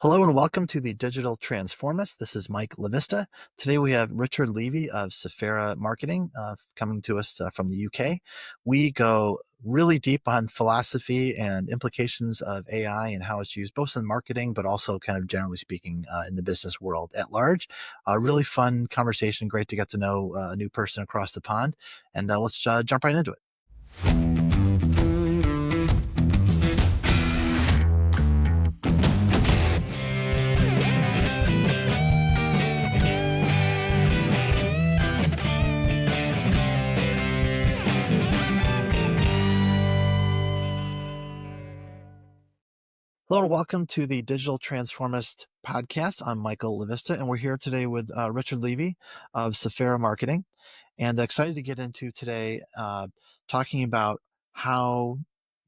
Hello and welcome to the Digital Transformist. This is Michael LaVista. Today we have Richard Levy of Sophera Marketing coming to us from the UK. We go really deep on philosophy and implications of AI and how it's used both in marketing, but also kind of generally speaking in the business world at large. A really fun conversation. Great to get to know a new person across the pond. And let's jump right into it. Hello and welcome to the Digital Transformist podcast. I'm Michael LaVista, and we're here today with Richard Levy of Sophera Marketing, and excited to get into today talking about how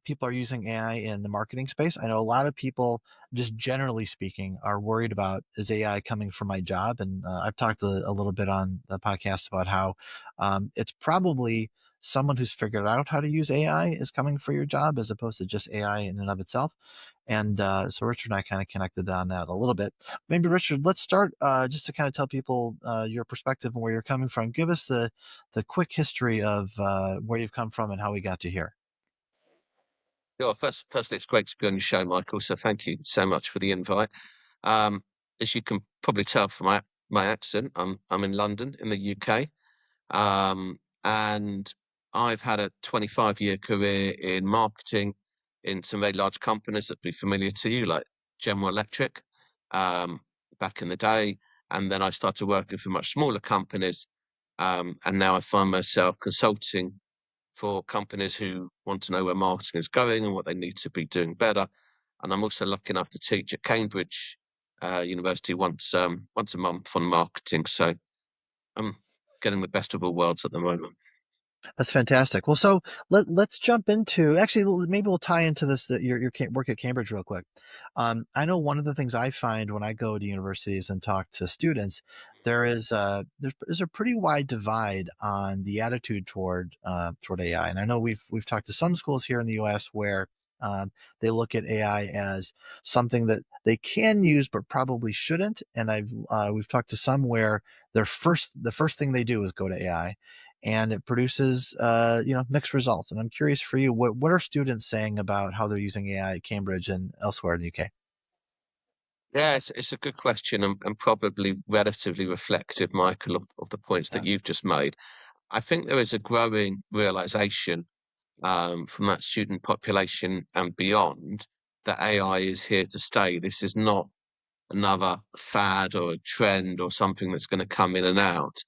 people are using AI in the marketing space. I know a lot of people, just generally speaking, are worried about, is AI coming for my job? And I've talked a little bit on the podcast about how it's probably someone who's figured out how to use AI is coming for your job as opposed to just AI in and of itself. And so Richard and I kind of connected on that a little bit. Maybe Richard, let's start just to kind of tell people your perspective and where you're coming from. Give us the quick history of where you've come from and how we got to here. Sure. Firstly, it's great to be on your show, Michael. So thank you so much for the invite. Um, as you can probably tell from my accent, I'm in London in the UK, and I've had a 25-year career in marketing in some very large companies that be familiar to you, like General Electric, um, back in the day, and then I started working for much smaller companies, and now I find myself consulting for companies who want to know where marketing is going and what they need to be doing better. And I'm also lucky enough to teach at Cambridge University once a month on marketing. So I'm getting the best of all worlds at the moment. That's fantastic. Well, so let's jump into actually maybe we'll tie into this your work at Cambridge real quick. I know one of the things I find when I go to universities and talk to students, there's a pretty wide divide on the attitude toward AI. And I know we've talked to some schools here in the U.S. where they look at AI as something that they can use but probably shouldn't. And we've talked to some where the first thing they do is go to AI, and it produces mixed results. And I'm curious for you, what are students saying about how they're using AI at Cambridge and elsewhere in the UK? Yeah, it's a good question and probably relatively reflective, Michael, of the points that Yeah. you've just made. I think there is a growing realization from that student population and beyond that AI is here to stay. This is not another fad or a trend or something that's going to come in and out.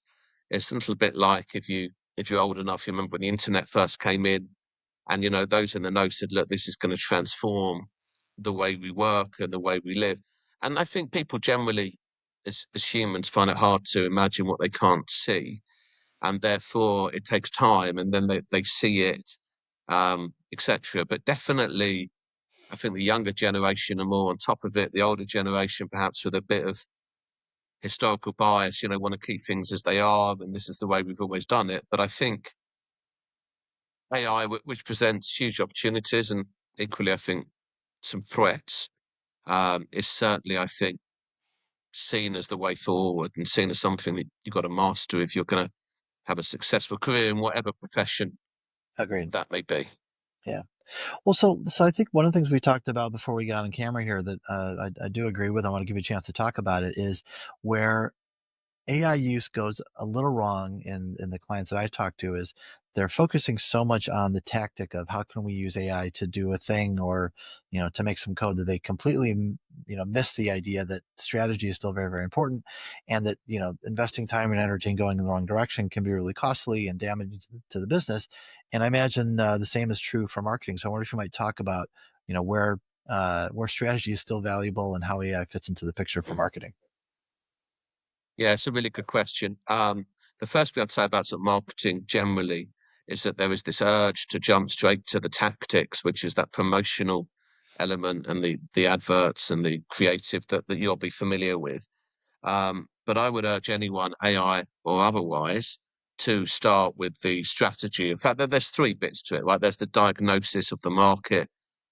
It's a little bit like if you're old enough, you remember when the internet first came in, and those in the know said, "Look, this is going to transform the way we work and the way we live." And I think people generally, as humans, find it hard to imagine what they can't see, and therefore it takes time, and then they see it, etc. But definitely I think the younger generation are more on top of it. The older generation, perhaps with a bit of historical bias, want to keep things as they are, and this is the way we've always done it. But I think AI, which presents huge opportunities and equally, I think, some threats, is certainly, I think, seen as the way forward and seen as something that you've got to master if you're going to have a successful career in whatever profession Agreed. that may be. Yeah. Well, so I think one of the things we talked about before we got on camera here that I do agree with. I want to give you a chance to talk about it. Is where AI use goes a little wrong in the clients that I talk to is they're focusing so much on the tactic of how can we use AI to do a thing or, to make some code that they completely, miss the idea that strategy is still very, very important, and that, investing time and energy and going in the wrong direction can be really costly and damaging to the business. And I imagine the same is true for marketing. So I wonder if you might talk about, where strategy is still valuable and how AI fits into the picture for marketing. Yeah, it's a really good question. The first thing I'd say about sort of marketing generally is that there is this urge to jump straight to the tactics, which is that promotional element and the adverts and the creative that you'll be familiar with. But I would urge anyone, AI or otherwise, to start with the strategy. In fact, there's three bits to it, right? There's the diagnosis of the market,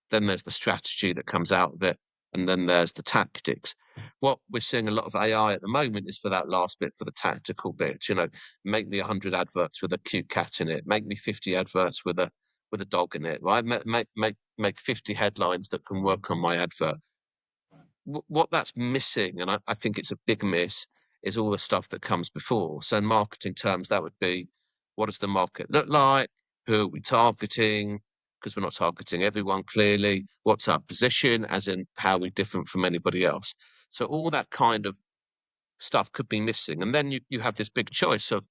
then there's the strategy that comes out of it, and then there's the tactics. What we're seeing a lot of AI at the moment is for that last bit, for the tactical bit. Make me 100 adverts with a cute cat in it. Make me 50 adverts with a dog in it. Right? Make 50 headlines that can work on my advert. What that's missing, and I think it's a big miss, is all the stuff that comes before. So in marketing terms, that would be, what does the market look like? Who are we targeting? Because we're not targeting everyone, clearly. What's our position, as in how we're different from anybody else? So all that kind of stuff could be missing. And then you have this big choice of,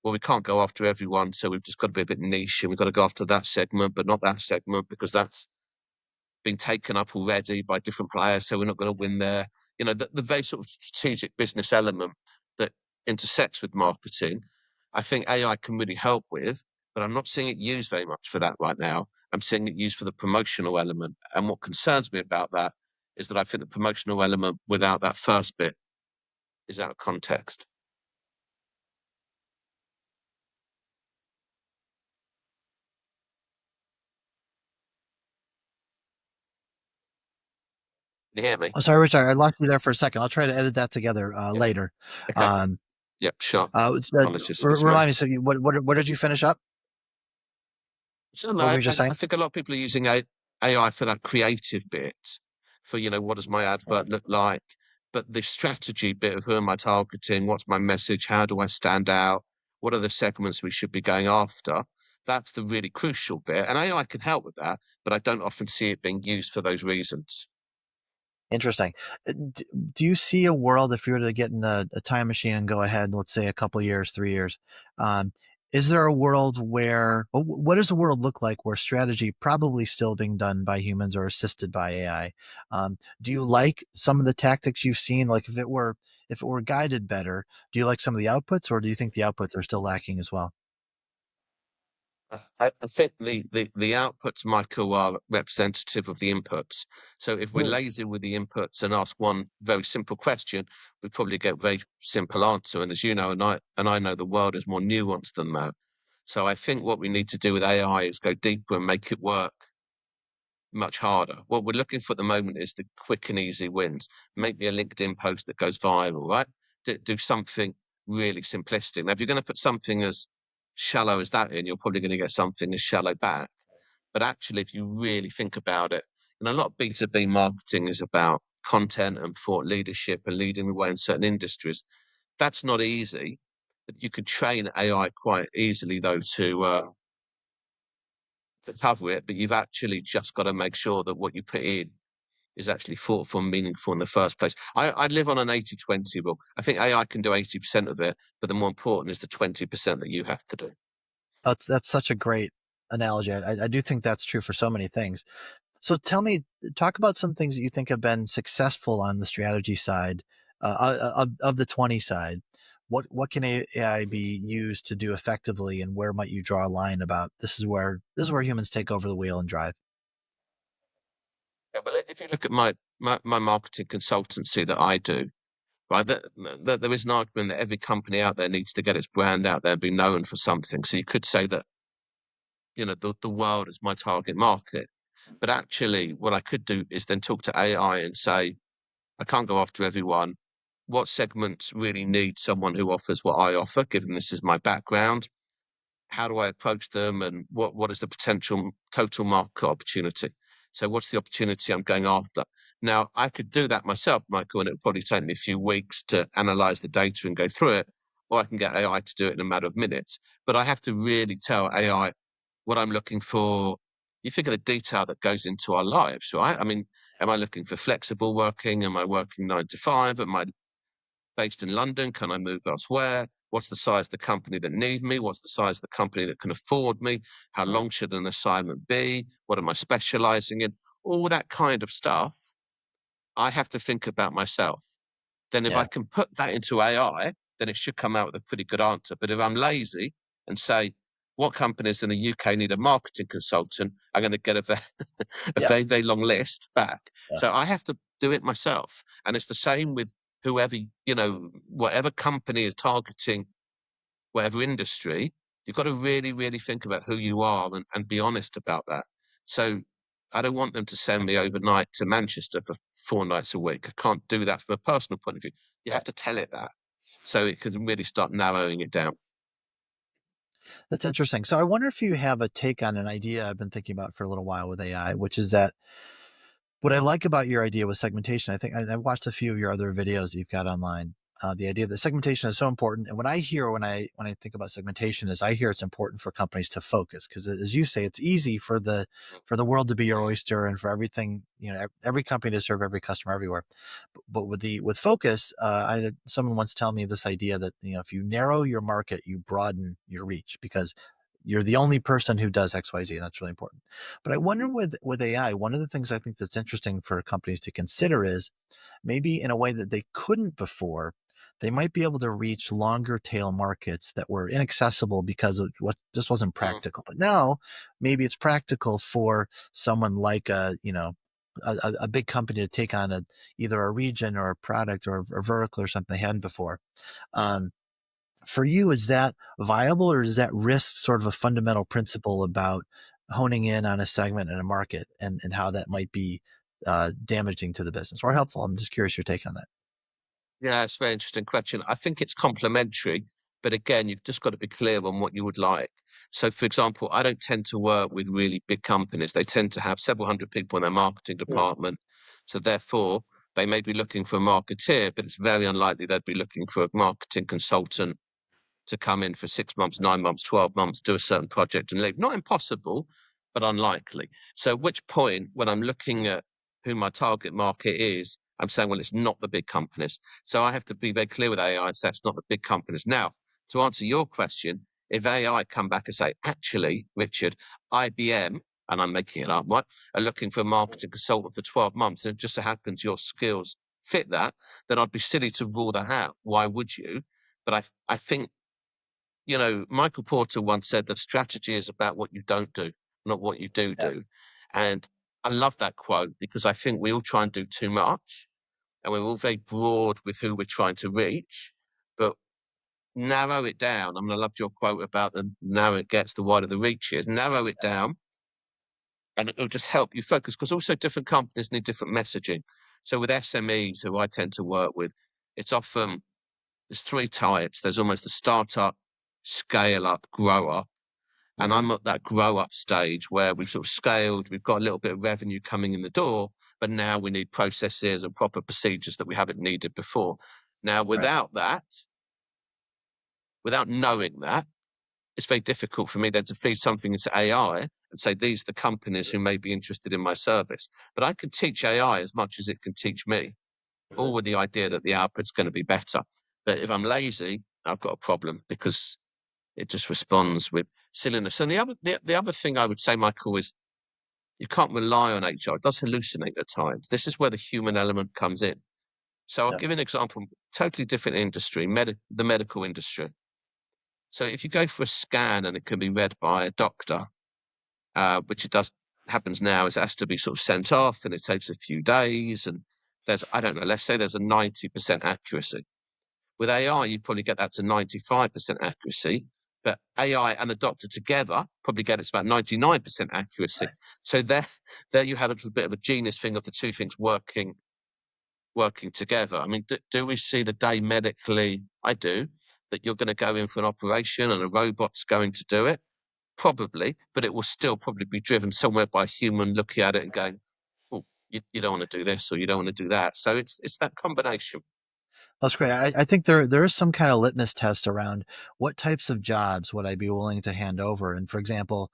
well, we can't go after everyone, so we've just got to be a bit niche, and we've got to go after that segment, but not that segment, because that's been taken up already by different players, so we're not going to win there. The very sort of strategic business element that intersects with marketing, I think AI can really help with, but I'm not seeing it used very much for that right now. I'm seeing it used for the promotional element. And what concerns me about that is that I think the promotional element without that first bit is out of context. Can you hear me? Oh, sorry, Richard, I lost you there for a second. I'll try to edit that together Yeah. later. Okay. Um, Yep, sure. Apologies, it was my. Remind me, so what did you finish up? So no, What were I, you just I saying? think a lot of people are using AI for that creative bit, for what does my advert look like? But the strategy bit of, who am I targeting? What's my message? How do I stand out? What are the segments we should be going after? That's the really crucial bit, and AI can help with that, but I don't often see it being used for those reasons. Interesting. Do you see a world, if you were to get in a time machine and go ahead, let's say a couple years, 3 years, um, is there a world where, what does the world look like where strategy probably still being done by humans or assisted by AI? Do you like some of the tactics you've seen? Like if it were guided better, do you like some of the outputs, or do you think the outputs are still lacking as well? I think the outputs, Michael, are representative of the inputs. So if we're Hmm. lazy with the inputs and ask one very simple question, we probably get a very simple answer. And as you know, and I know, the world is more nuanced than that. So I think what we need to do with AI is go deeper and make it work much harder. What we're looking for at the moment is the quick and easy wins. Make me a LinkedIn post that goes viral, right? Do something really simplistic. Now, if you're going to put something as shallow as that in, you're probably going to get something as shallow back. But actually, if you really think about it, and a lot of B2B marketing is about content and thought leadership and leading the way in certain industries. That's not easy. But you could train AI quite easily, though, to cover it, but you've actually just got to make sure that what you put in is actually thoughtful and meaningful in the first place. I live on an 80-20 rule. I think AI can do 80% of it, but the more important is the 20% that you have to do. That's such a great analogy. I do think that's true for so many things. So talk about some things that you think have been successful on the strategy side, of the 20 side. What can AI be used to do effectively, and where might you draw a line about this is where humans take over the wheel and drive? Yeah, but if you look at my marketing consultancy that I do, right, that there is an argument that every company out there needs to get its brand out there and be known for something. So you could say that, the world is my target market. But actually, what I could do is then talk to AI and say, I can't go after everyone. What segments really need someone who offers what I offer, given this is my background? How do I approach them, and what is the potential total market opportunity? So what's the opportunity I'm going after? Now, I could do that myself, Michael, and it would probably take me a few weeks to analyze the data and go through it, or I can get AI to do it in a matter of minutes. But I have to really tell AI what I'm looking for. You think of the detail that goes into our lives, right? I mean, am I looking for flexible working? Am I working 9 to 5? Am I based in London? Can I move elsewhere? What's the size of the company that need me? What's the size of the company that can afford me? How long should an assignment be? What am I specializing in? All that kind of stuff, I have to think about myself. Then if I Yeah, can put that into AI, then it should come out with a pretty good answer. But if I'm lazy and say, what companies in the UK need a marketing consultant, I'm going to get a yeah, very, very long list back. yeah, So I have to do it myself. And it's the same with whoever, whatever company is targeting whatever industry, you've got to really, really think about who you are, and be honest about that. So I don't want them to send me overnight to Manchester for 4 nights a week. I can't do that from a personal point of view. You have to tell it that, so it can really start narrowing it down. That's interesting. So I wonder if you have a take on an idea I've been thinking about for a little while with AI, which is that what I like about your idea with segmentation, I think I've watched a few of your other videos that you've got online. The idea that segmentation is so important, and what I hear when I think about segmentation is I hear it's important for companies to focus because, as you say, it's easy for the world to be your oyster and for everything, every company to serve every customer everywhere. But with focus, I had someone once tell me this idea that if you narrow your market, you broaden your reach because you're the only person who does X, Y, Z, and that's really important. But I wonder with AI, one of the things I think that's interesting for companies to consider is maybe in a way that they couldn't before, they might be able to reach longer tail markets that were inaccessible because of what just wasn't Mm, practical. But now maybe it's practical for someone like a big company to take on either a region or a product or a vertical or something they hadn't before. Um, for you, is that viable or does that risk sort of a fundamental principle about honing in on a segment in a market and how that might be damaging to the business or helpful? I'm just curious your take on that. yeah, it's a very interesting question. I think it's complementary, but again, you've just got to be clear on what you would like. So, for example, I don't tend to work with really big companies. They tend to have several hundred people in their marketing Yeah. department. So therefore, they may be looking for a marketeer, but it's very unlikely they'd be looking for a marketing consultant to come in for 6 months, 9 months, 12 months, do a certain project and leave. Not impossible, but unlikely. So at which point, when I'm looking at who my target market is, I'm saying, well, it's not the big companies. So I have to be very clear with AI, so it's not the big companies. Now, to answer your question, if AI come back and say, actually, Richard, IBM, and I'm making it up, right, are looking for a marketing consultant for 12 months, and it just so happens your skills fit that, then I'd be silly to rule that out. Why would you? But I think Michael Porter once said that strategy is about what you don't do, not what you do Yeah. do. And I love that quote because I think we all try and do too much and we're all very broad with who we're trying to reach, but narrow it down. I mean, I loved your quote about the narrow it gets, the wider the reach is. Narrow it down and it'll just help you focus because also different companies need different messaging. So with SMEs, who I tend to work with, it's often there's three types. There's almost the startup, scale up, grow up. And Hmm. I'm at that grow up stage where we've sort of scaled, we've got a little bit of revenue coming in the door, but now we need processes and proper procedures that we haven't needed before. Now, Right. without that, without knowing that, it's very difficult for me then to feed something into AI and say, these are the companies who may be interested in my service. But I can teach AI as much as it can teach me, all with the idea that the output's going to be better. But if I'm lazy, I've got a problem because it just responds with silliness. And the other thing I would say, Michael, is you can't rely on HR. It does hallucinate at times. This is where the human element comes in. So I'll Yeah. give you an example, totally different industry, the medical industry. So if you go for a scan and it can be read by a doctor, which it does happens now, is it has to be sort of sent off and it takes a few days and there's, I don't know, let's say there's a 90% accuracy. With AI, you probably get that to 95% accuracy, but AI and the doctor together probably get it to about 99% accuracy. Right. So there you have a little bit of a genius thing of the two things working together. I mean, do we see the day medically? I do. That you're going to go in for an operation and a robot's going to do it? Probably, but it will still probably be driven somewhere by a human looking at it and going, oh, you don't want to do this or you don't want to do that. So it's that combination. That's great. I think there is some kind of litmus test around what types of jobs would I be willing to hand over. And for example,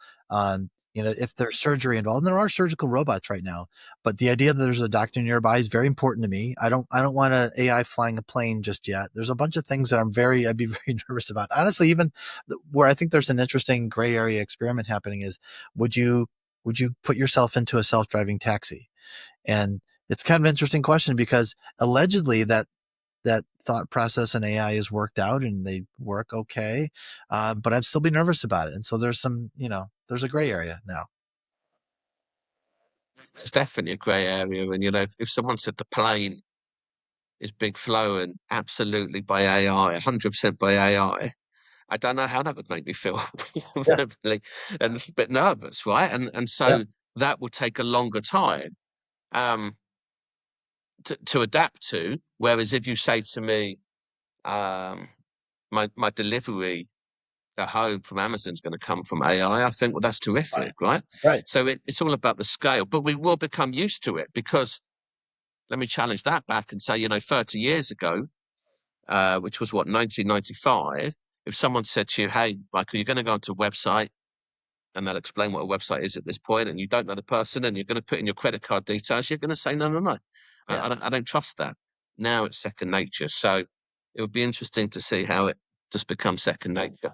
if there's surgery involved, and there are surgical robots right now, but the idea that there's a doctor nearby is very important to me. I don't want an AI flying a plane just yet. There's a bunch of things that I'd be very nervous about. Honestly, even where I think there's an interesting gray area experiment happening is would you would you put yourself into a self-driving taxi? And it's kind of an interesting question because allegedly that thought process in AI is worked out and they work okay. But I'd still be nervous about it. And so there's a gray area now. It's definitely a grey area. And, if someone said the plane is big flow and absolutely by AI, 100% by I don't know how that would make me feel Yeah. verbally and a bit nervous, right? And Yeah. so that will take a longer time um, to adapt to. Whereas if you say to me, um, my delivery at home from Amazon is going to come from AI, I think, well, that's Right. terrific, right? Right. So it's all about the scale, but we will become used to it because let me challenge that back and say, 30 years ago, which was what, 1995, if someone said to you, hey, Michael, you're going to go onto a website and they'll explain what a website is at this point, and you don't know the person and you're going to put in your credit card details, you're going to say, no, no, no. Yeah. I don't trust that. Now it's second nature. So it would be interesting to see how it just becomes second nature.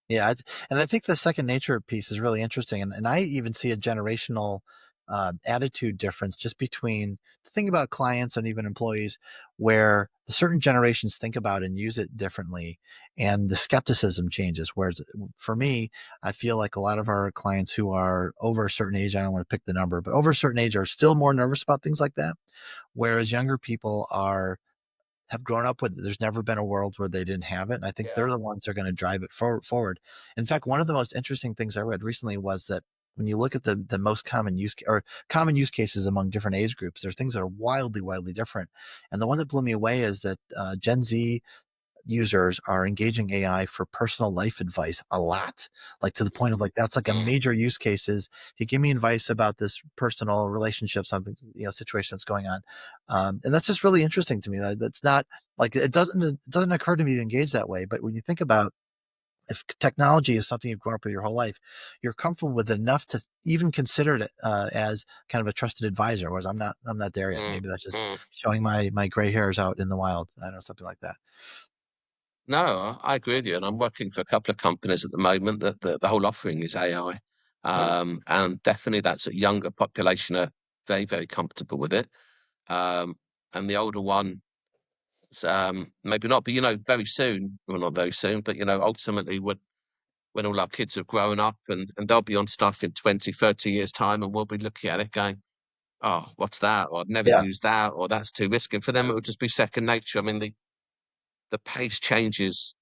Yeah, and I think the second nature piece is really interesting, and I even see a generational attitude difference just between the thing about clients and even employees, where the certain generations think about and use it differently, and the skepticism changes. Whereas for me, I feel like a lot of our clients who are over a certain age, I don't want to pick the number, but over a certain age are still more nervous about things like that, whereas younger people have grown up with it. There's never been a world where they didn't have it. And I think Yeah. they're the ones that are going to drive it forward. In fact, one of the most interesting things I read recently was that when you look at the most common or common use cases among different age groups, there's things that are wildly different. And the one that blew me away is that Gen Z users are engaging AI for personal life advice a lot, like to the point of like that's like a Mm, major use case is, hey, give me advice about this personal relationship, something, situation that's going on. And that's just really interesting to me. That's not like it doesn't occur to me to engage that way. But when you think about if technology is something you've grown up with your whole life, you're comfortable with enough to even consider it as kind of a trusted advisor. Whereas I'm not there yet. mm, Maybe that's just mm. showing my gray hairs out in the wild. I don't know, something like that. No, I agree with you, and I'm working for a couple of companies at the moment that the whole offering is AI, and definitely that's a younger population are very comfortable with it, um, and the older one, maybe not, but very soon, well, not very soon, but ultimately when all our kids have grown up and they'll be on stuff in 20, 30 years time, and we'll be looking at it going, oh, what's that? Or I'd never Yeah. use that, or that's too risky. And for them, it would just be second nature. I mean, the pace changes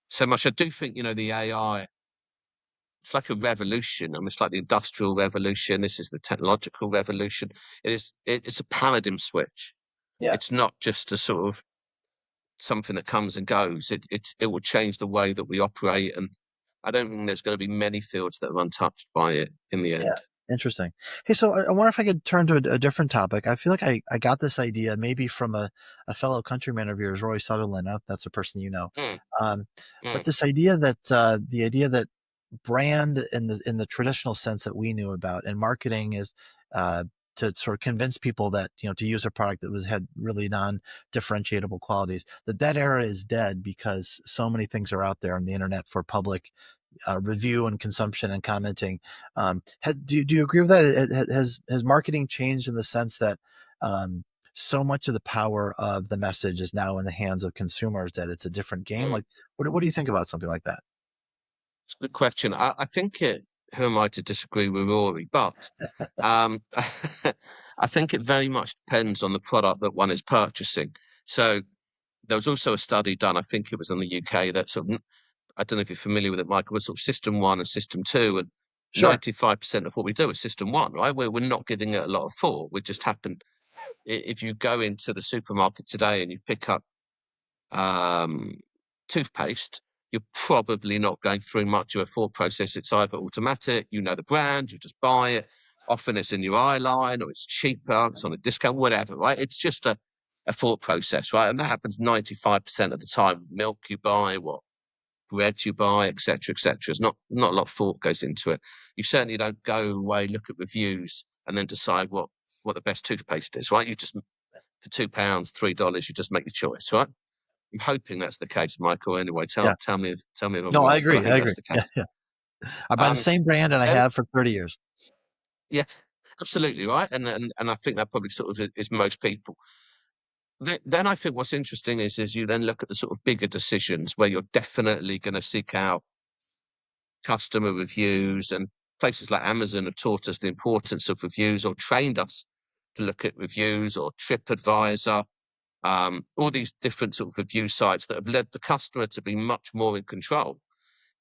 so much. I do think, the AI, it's like a revolution. I mean, it's like the industrial revolution. This is the technological revolution. It's a paradigm switch. Yeah. It's not just a sort of something that comes and goes. It will change the way that we operate. And I don't think there's going to be many fields that are untouched by it in the Yeah, end. interesting. Hey, so I wonder if I could turn to a different topic. I feel like I got this idea maybe from a fellow countryman of yours, Roy Sutherland. I don't know if that's a person you know. Mm, Um, but mm, this idea that the idea that brand in the traditional sense that we knew about and marketing is uh, to sort of convince people that to use a product that had really non-differentiatable qualities, that era is dead because so many things are out there on the internet for public review and consumption and commenting. Do you agree with that? Has marketing changed in the sense that so much of the power of the message is now in the hands of consumers that it's a different game? mm. Like, what do you think about something like that? It's a good question. I think who am I to disagree with Rory? But um, I think it very much depends on the product that one is purchasing. So there was also a study done, I think it was in the UK, that sort of, I don't know if you're familiar with it, Michael, was sort of system one and system two, and Sure. 95% of what we do is system one, right? We're not giving it a lot of thought. We just happen, if you go into the supermarket today and you pick up um, toothpaste, you're probably not going through much of a thought process. It's either automatic, you know the brand, you just buy it. Often it's in your eye line or it's cheaper, it's on a discount, whatever, right? It's just a thought process, right? And that happens 95% of the time. Milk you buy, what bread you buy, etc., etc. There's not a lot of thought goes into it. You certainly don't go away, look at reviews, and then decide what the best toothpaste is, right? You just for £2, $3, you just make your choice, right? I'm hoping that's the case, Michael. Anyway, Yeah. tell me if I'm No, I wrong, but I agree. I think that's agree. the Yeah. case. Yeah. I buy the Um, same brand and I then have for 30 years. yeah, absolutely right, and I think that probably sort of is most people. Then I think what's interesting is you then look at the sort of bigger decisions where you're definitely going to seek out customer reviews, and places like Amazon have taught us the importance of reviews or trained us to look at reviews or TripAdvisor, all these different sort of review sites that have led the customer to be much more in control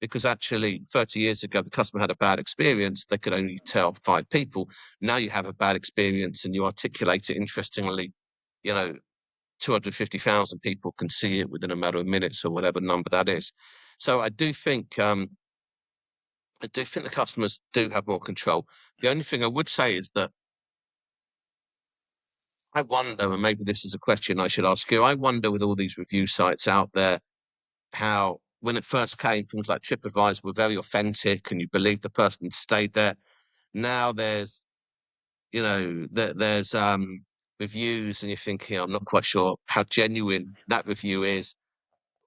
because actually 30 years ago, the customer had a bad experience. They could only tell 5 people. Now you have a bad experience and you articulate it interestingly, you know, 250,000 people can see it within a matter of minutes or whatever number that is. So I do think the customers do have more control. The only thing I would say is that I wonder, and maybe this is a question I should ask you, I wonder with all these review sites out there, how when it first came, things like TripAdvisor were very authentic and you believed the person had stayed there. Now there's, there's reviews and you're thinking, I'm not quite sure how genuine that review is,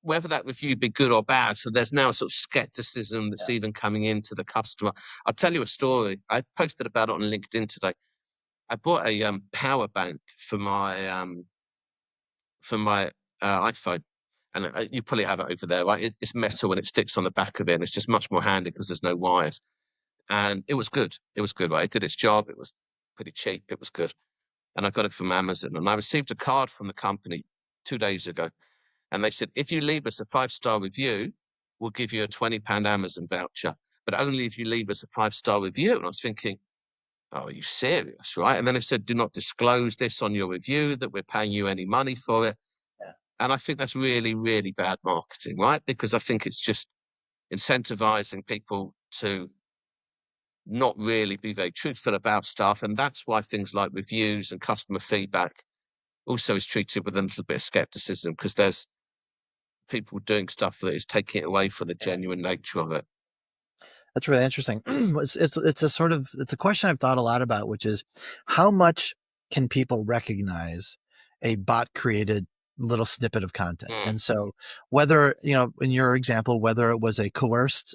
whether that review be good or bad. So there's now a sort of skepticism that's Yeah. even coming into the customer. I'll tell you a story. I posted about it on LinkedIn today. I bought a power bank for my iPhone, and you probably have it over there, right? It's metal and it sticks on the back of it, and it's just much more handy because there's no wires. And it was good. It was good, right? It did its job. It was pretty cheap. It was good. And I got it from Amazon, and I received a card from the company 2 days ago, and they said, if you leave us a 5-star review, we'll give you a £20 Amazon voucher, but only if you leave us a 5-star review. And I was thinking, oh, are you serious, right? And then they said, do not disclose this on your review, that we're paying you any money for it. Yeah. And I think that's really, really bad marketing, right? Because I think it's just incentivizing people to not really be very truthful about stuff. And that's why things like reviews and customer feedback also is treated with a little bit of skepticism, because there's people doing stuff that is taking it away from the Yeah. genuine nature of it. That's really interesting. It's a question I've thought a lot about, which is how much can people recognize a bot created little snippet of content? Mm, And so whether, in your example, whether it was a coerced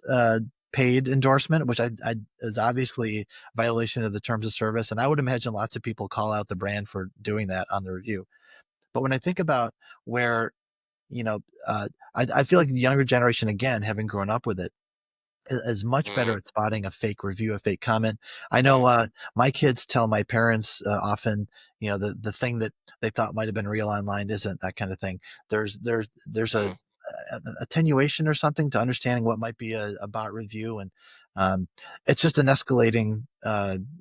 paid endorsement, which I is obviously a violation of the terms of service. And I would imagine lots of people call out the brand for doing that on the review. But when I think about where, you know, I feel like the younger generation, again, having grown up with it, is much better mm, at spotting a fake review, a fake comment. I know mm, my kids tell my parents often, the thing that they thought might have been real online isn't, that kind of thing. There's mm. a attenuation or something to understanding what might be a bot review, and um, it's just an escalating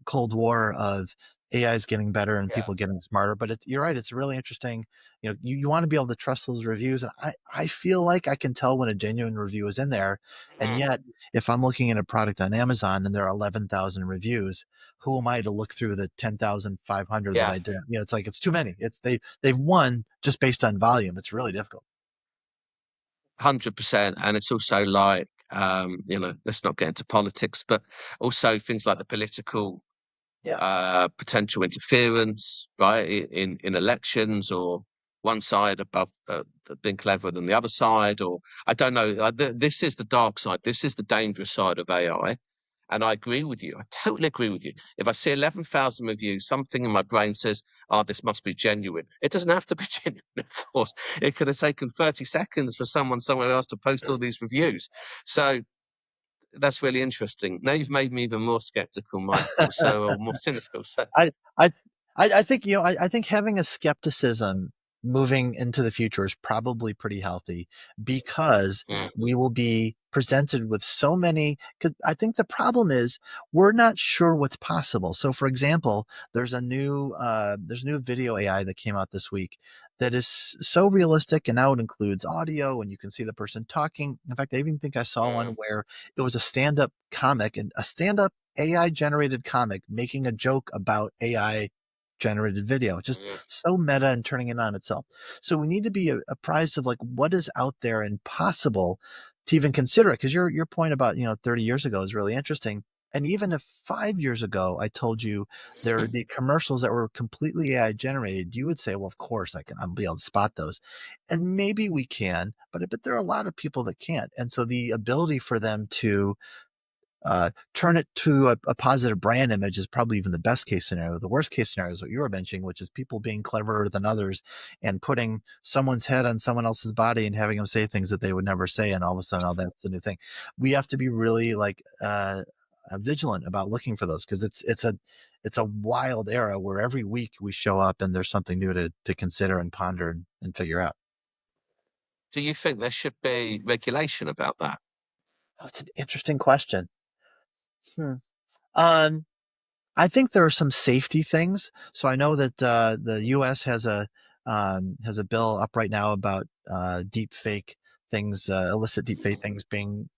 cold war of AI is getting better and Yeah. people getting smarter. But you're right; it's really interesting. You want to be able to trust those reviews, and I feel like I can tell when a genuine review is in there, and Mm. yet if I'm looking at a product on Amazon and there are 11,000 reviews, who am I to look through the 10,500 that Yeah. I did? It's like, it's too many. They've won just based on volume. It's really difficult. 100%. And it's also like, let's not get into politics, but also things like the political Yeah. potential interference, right, in elections, or one side above being cleverer than the other side, or I don't know. This is the dark side. This is the dangerous side of AI. And I agree with you. I totally agree with you. If I see 11,000 reviews, something in my brain says, oh, this must be genuine. It doesn't have to be genuine, of course. It could have taken 30 seconds for someone somewhere else to post all these reviews. So that's really interesting. Now you've made me even more skeptical, Michael, or more cynical. So, I I I think, I think having a skepticism moving into the future is probably pretty healthy, because mm, we will be presented with so many. 'Cause I think the problem is we're not sure what's possible. So, for example, there's a new video AI that came out this week that is so realistic, and now it includes audio and you can see the person talking. In fact, I even think I saw one mm, where it was a stand-up comic, and a stand-up AI generated comic making a joke about AI generated video. Just mm. so meta and turning it on itself. So we need to be apprised of, like, what is out there and possible to even consider it. Because your point about 30 years ago is really interesting. And even if 5 years ago I told you there would be commercials that were completely AI generated, you would say, "Well, of course I'll be able to spot those," and maybe we can, but there are a lot of people that can't. And so the ability for them to turn it to a positive brand image is probably even the best case scenario. The worst case scenario is what you were mentioning, which is people being cleverer than others and putting someone's head on someone else's body and having them say things that they would never say. And all of a sudden, oh, that's the new thing. We have to be really, like, vigilant about looking for those, because it's a wild era where every week we show up and there's something new to consider and ponder and figure out. Do you think there should be regulation about that? Oh, it's an interesting question. Hmm. Um, I think there are some safety things. So I know that the U.S. has a bill up right now about deep fake things, illicit deep fake things being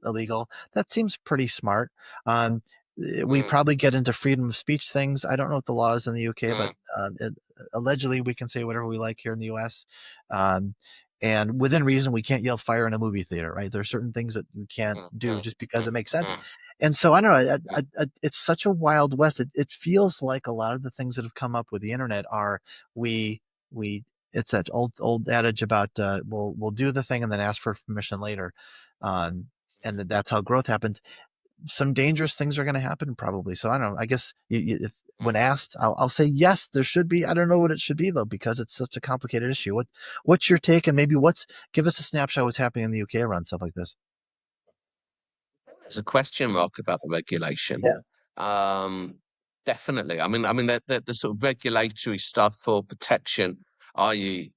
illegal. That seems pretty smart. Um, we Mm, probably get into freedom of speech things. I don't know what the law is in the UK, but mm, allegedly we can say whatever we like here in the US. Um, and within reason, we can't yell fire in a movie theater, right? There are certain things that you can't mm, do mm, just because mm, it makes sense. mm, And so I don't know. mm, It's such a wild west. It feels like a lot of the things that have come up with the internet are we we. It's that old adage about we'll do the thing and then ask for permission later, um, and that's how growth happens. Some dangerous things are going to happen probably. So I don't know. I guess if when mm. asked, I'll say yes. There should be. I don't know what it should be though because it's such a complicated issue. What's your take and maybe what's give us a snapshot of what's happening in the UK around stuff like this? There's a question mark about the regulation. Yeah. Um, Definitely. I mean, the sort of regulatory stuff for protection, i.e.,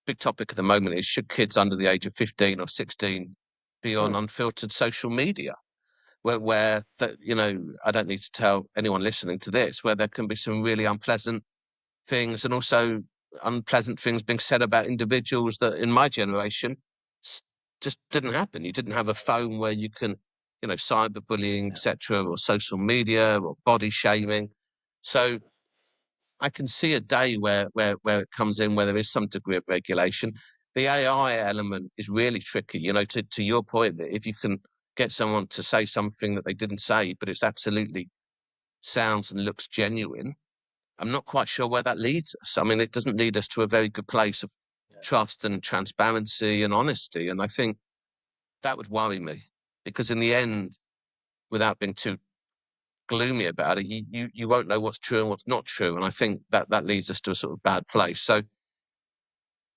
big topic at the moment is should kids under the age of 15 or 16 be on Hmm. unfiltered social media? I don't need to tell anyone listening to this, where there can be some really unpleasant things and also unpleasant things being said about individuals that in my generation s- just didn't happen. You didn't have a phone where you can, cyberbullying, Yeah. etc., or social media or body shaming. So I can see a day where it comes in where there is some degree of regulation. The AI element is really tricky, to your point, that if you can get someone to say something that they didn't say, but it's absolutely sounds and looks genuine, I'm not quite sure where that leads us. I mean, it doesn't lead us to a very good place of trust and transparency and honesty. And I think that would worry me because in the end, without being too gloomy about it, you won't know what's true and what's not true. And I think that leads us to a sort of bad place. So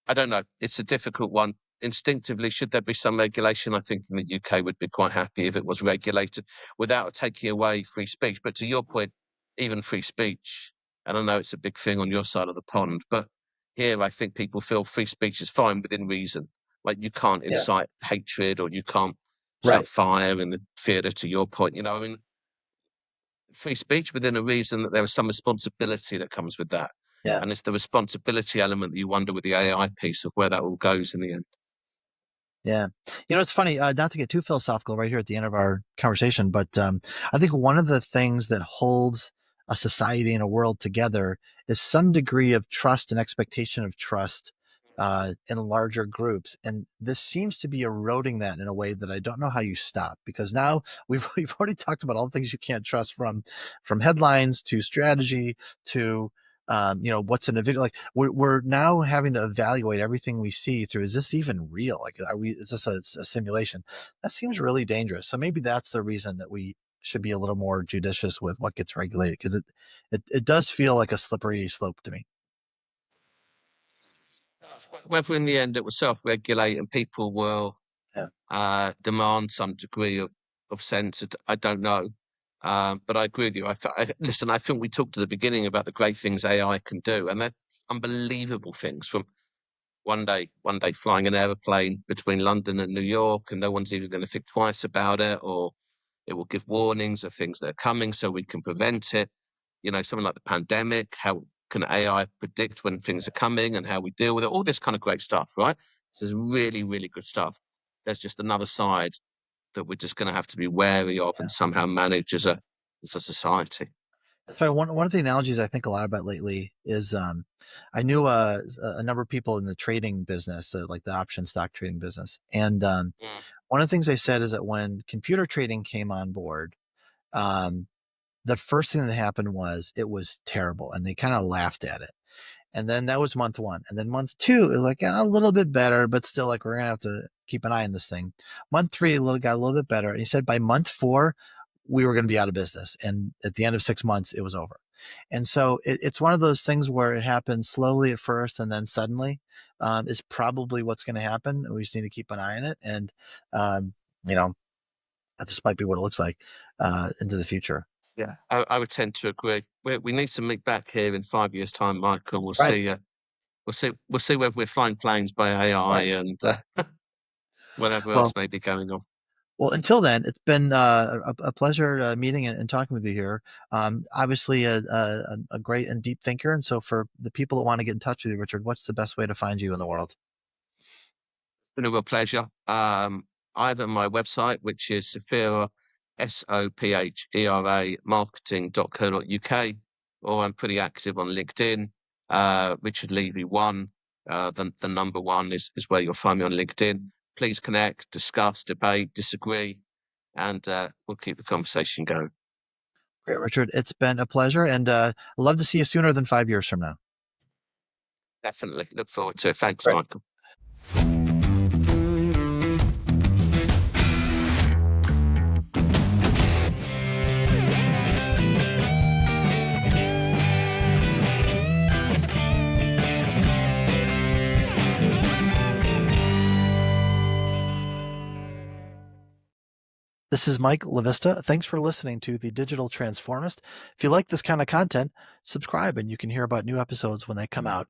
I don't know. It's a difficult one. Instinctively, should there be some regulation? I think in the UK would be quite happy if it was regulated without taking away free speech. But to your point, even free speech, and I know it's a big thing on your side of the pond, but here I think people feel free speech is fine within reason. Like you can't Yeah. incite hatred or you can't shout Right. fire in the theatre, to your point. I mean, free speech within a reason that there is some responsibility that comes with that. Yeah. And it's the responsibility element that you wonder with the AI piece of where that all goes in the end. Yeah. It's funny, not to get too philosophical right here at the end of our conversation, but I think one of the things that holds a society and a world together is some degree of trust and expectation of trust in larger groups. And this seems to be eroding that in a way that I don't know how you stop because now we've already talked about all the things you can't trust from headlines to strategy to what's in a video. Like we're now having to evaluate everything we see through, is this even real? Like is this a simulation? That seems really dangerous. So maybe that's the reason that we should be a little more judicious with what gets regulated because it does feel like a slippery slope to me. Whether in the end it will self-regulate and people will Yeah. demand some degree of censored, I don't know. But I agree with you. Listen, I think we talked at the beginning about the great things AI can do, and they're unbelievable things from one day flying an aeroplane between London and New York, and no one's even going to think twice about it, or it will give warnings of things that are coming so we can prevent it. Something like the pandemic, how can AI predict when things are coming and how we deal with it? All this kind of great stuff, right? This is really, really good stuff. There's just another side that we're just going to have to be wary of and somehow manage as a society. So one of the analogies I think a lot about lately is I knew a number of people in the trading business, like the option stock trading business, and Mm. one of the things they said is that when computer trading came on board, um, the first thing that happened was it was terrible, and they kind of laughed at it. And then that was month one. And then month two, it was like, yeah, a little bit better, but still like, we're going to have to keep an eye on this thing. Month three, got a little bit better. And he said by month four, we were going to be out of business. And at the end of 6 months, it was over. And so it's one of those things where it happens slowly at first and then suddenly is probably what's going to happen. And we just need to keep an eye on it. And, um, you know, that just might be what it looks like into the future. Yeah, I would tend to agree. We need to meet back here in 5 years' time, Michael. We'll Right. see. We'll see whether we're flying planes by AI Right. and Right. whatever else Well, may be going on. Well, until then, it's been a pleasure meeting and talking with you here. Obviously, a great and deep thinker. And so, for the people that want to get in touch with you, Richard, what's the best way to find you in the world? Been a real pleasure. Either my website, which is Sophera, Sophera marketing.co.uk, or I'm pretty active on LinkedIn. Richard Levy one, the number one is where you'll find me on LinkedIn. Please connect, discuss, debate, disagree, and we'll keep the conversation going. Great, Richard. It's been a pleasure, and I'd love to see you sooner than 5 years from now. Definitely. Look forward to it. Thanks, Great. Michael. This is Mike LaVista. Thanks for listening to the Digital Transformist. If you like this kind of content, subscribe and you can hear about new episodes when they come out.